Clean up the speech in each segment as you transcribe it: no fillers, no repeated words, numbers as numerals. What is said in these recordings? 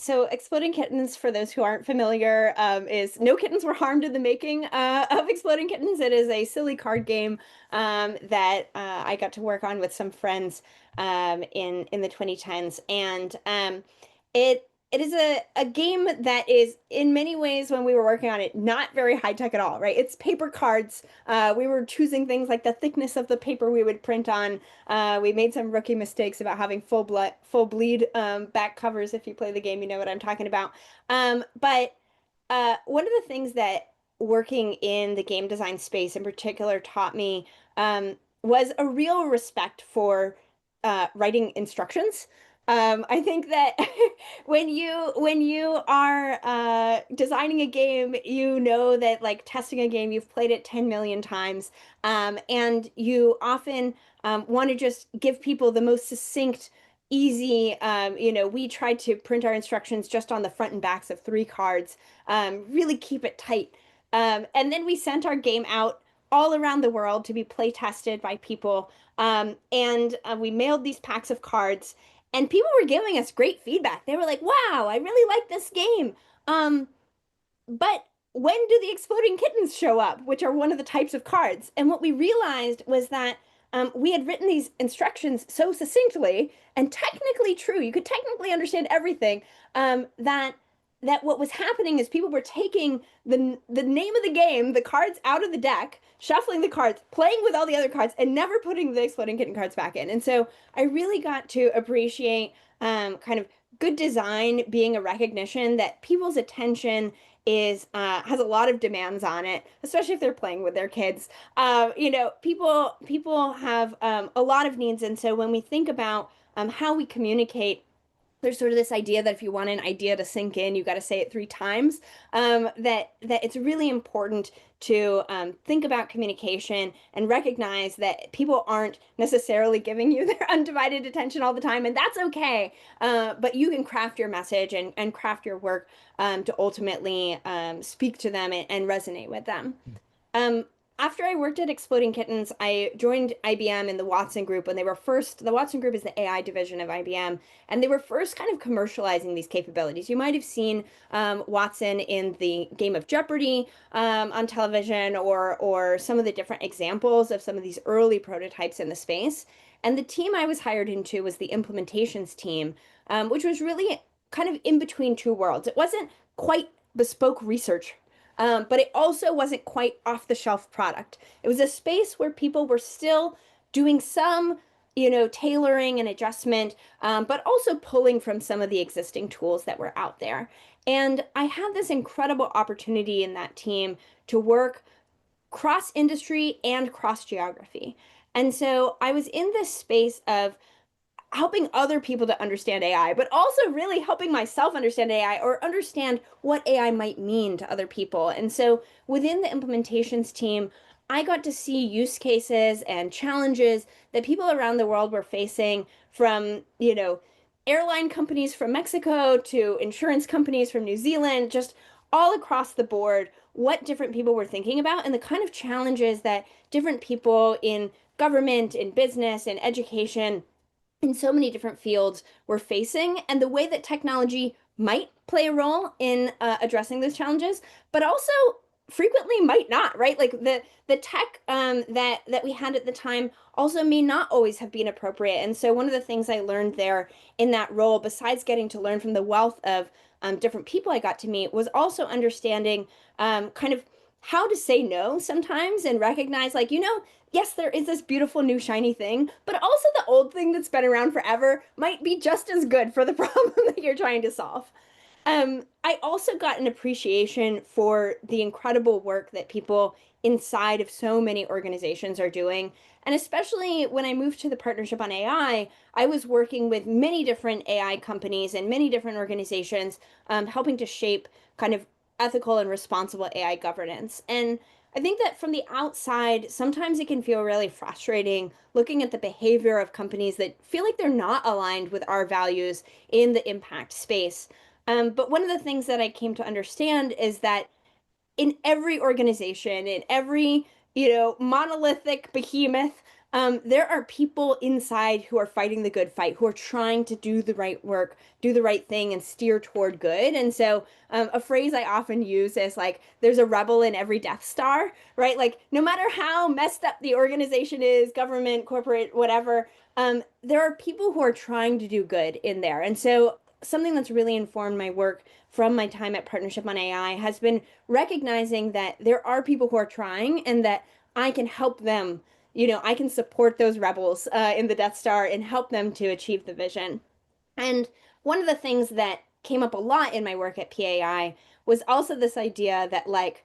So Exploding Kittens, for those who aren't familiar, is no kittens were harmed in the making of Exploding Kittens. It is a silly card game that I got to work on with some friends in the 2010s, and it is a game that is in many ways when we were working on it not very high tech at all, right? It's paper cards. We were choosing things like the thickness of the paper we would print on. We made some rookie mistakes about having full bleed back covers. If you play the game, you know what I'm talking about. But one of the things that working in the game design space in particular taught me was a real respect for writing instructions. I think that when you are designing a game, you know that like testing a game, you've played it 10 million times, and you often want to just give people the most succinct, easy. We tried to print our instructions just on the front and backs of three cards, really keep it tight, and then we sent our game out all around the world to be play tested by people, and we mailed these packs of cards. And people were giving us great feedback. They were like, "Wow, I really like this game." Um, but when do the exploding kittens show up, which are one of the types of cards? And what we realized was that we had written these instructions so succinctly and technically true. You could technically understand everything. That what was happening is people were taking the name of the game, the cards out of the deck, shuffling the cards, playing with all the other cards, and never putting the exploding kitten cards back in. And so I really got to appreciate kind of good design being a recognition that people's attention is has a lot of demands on it, especially if they're playing with their kids. People have a lot of needs, and so when we think about how we communicate, there's sort of this idea that if you want an idea to sink in, you got to say it three times. That it's really important to think about communication and recognize that people aren't necessarily giving you their undivided attention all the time, and that's okay. But you can craft your message and craft your work to ultimately speak to them and resonate with them. Um, After I worked at Exploding Kittens, I joined IBM in the Watson Group when they were first, the Watson Group is the AI division of IBM, and they were first kind of commercializing these capabilities. You might have seen Watson in the game of Jeopardy on television, or some of the different examples of some of these early prototypes in the space. And the team I was hired into was the implementations team, which was really kind of in between two worlds. It wasn't quite bespoke research, but it also wasn't quite off the shelf product. It was a space where people were still doing some, tailoring and adjustment, but also pulling from some of the existing tools that were out there. And I had this incredible opportunity in that team to work cross industry and cross geography. And so I was in this space of helping other people to understand AI, but also really helping myself understand AI or understand what AI might mean to other people. And so within the implementations team, I got to see use cases and challenges that people around the world were facing, from, airline companies from Mexico to insurance companies from New Zealand, just all across the board, what different people were thinking about and the kind of challenges that different people in government, in business, in education, in so many different fields we're facing, and the way that technology might play a role in addressing those challenges, but also frequently might not, right? Like the tech that we had at the time also may not always have been appropriate. And so one of the things I learned there in that role, besides getting to learn from the wealth of different people I got to meet, was also understanding kind of how to say no sometimes and recognize, like, yes, there is this beautiful new shiny thing, but also the old thing that's been around forever might be just as good for the problem that you're trying to solve. I also got an appreciation for the incredible work that people inside of so many organizations are doing. And especially when I moved to the partnership on AI, I was working with many different AI companies and many different organizations, helping to shape kind of ethical and responsible AI governance. And I think that from the outside, sometimes it can feel really frustrating looking at the behavior of companies that feel like they're not aligned with our values in the impact space. But one of the things that I came to understand is that in every organization, in every, monolithic behemoth, there are people inside who are fighting the good fight, who are trying to do the right work, do the right thing, and steer toward good. And so, a phrase I often use is like, there's a rebel in every Death Star, right? Like, no matter how messed up the organization is, government, corporate, whatever, there are people who are trying to do good in there. And so, something that's really informed my work from my time at Partnership on AI has been recognizing that there are people who are trying and that I can help them. I can support those rebels in the Death Star and help them to achieve the vision. And one of the things that came up a lot in my work at PAI was also this idea that, like,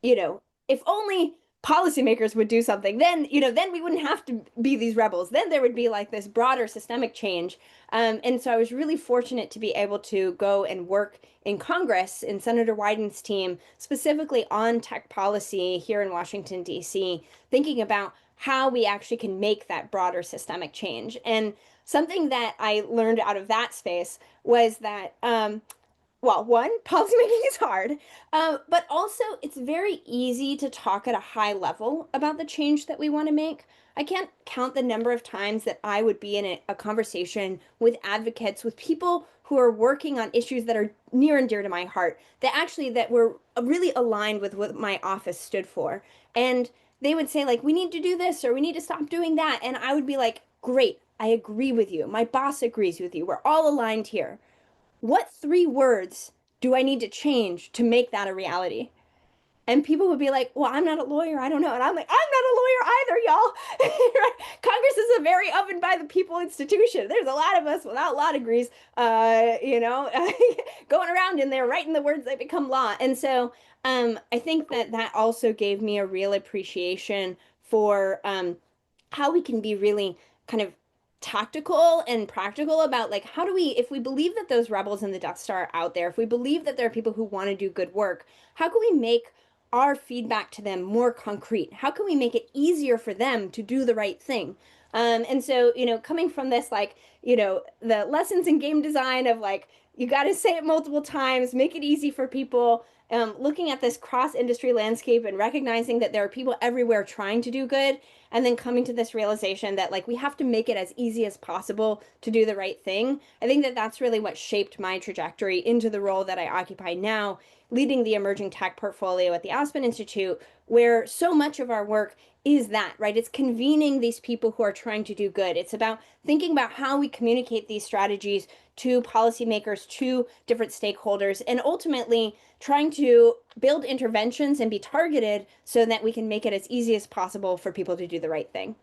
if only policymakers would do something, then we wouldn't have to be these rebels. Then there would be like this broader systemic change. And so I was really fortunate to be able to go and work in Congress in Senator Wyden's team, specifically on tech policy here in Washington, D.C., thinking about how we actually can make that broader systemic change. And something that I learned out of that space was that well, one, policymaking is hard, but also it's very easy to talk at a high level about the change that we want to make. I can't count the number of times that I would be in a conversation with advocates, with people who are working on issues that are near and dear to my heart, that were really aligned with what my office stood for. And they would say, like, we need to do this or we need to stop doing that. And I would be like, great, I agree with you. My boss agrees with you. We're all aligned here. What three words do I need to change to make that a reality? And people would be like, well, I'm not a lawyer. I don't know. And I'm like, I'm not a lawyer either, y'all. Congress is a very owned by the people institution. There's a lot of us without law degrees, going around in there writing the words that become law. And so I think that that also gave me a real appreciation for how we can be really kind of tactical and practical about, like, how do we, if we believe that those rebels in the Death Star are out there, if we believe that there are people who want to do good work, how can we make our feedback to them more concrete? How can we make it easier for them to do the right thing? And so, coming from this, like, the lessons in game design of, like, you got to say it multiple times, make it easy for people, looking at this cross-industry landscape and recognizing that there are people everywhere trying to do good, and then coming to this realization that, like, we have to make it as easy as possible to do the right thing. I think that that's really what shaped my trajectory into the role that I occupy now, leading the emerging tech portfolio at the Aspen Institute, where so much of our work is that, right? It's convening these people who are trying to do good. It's about thinking about how we communicate these strategies to policymakers, to different stakeholders, and ultimately trying to build interventions and be targeted so that we can make it as easy as possible for people to do the right thing.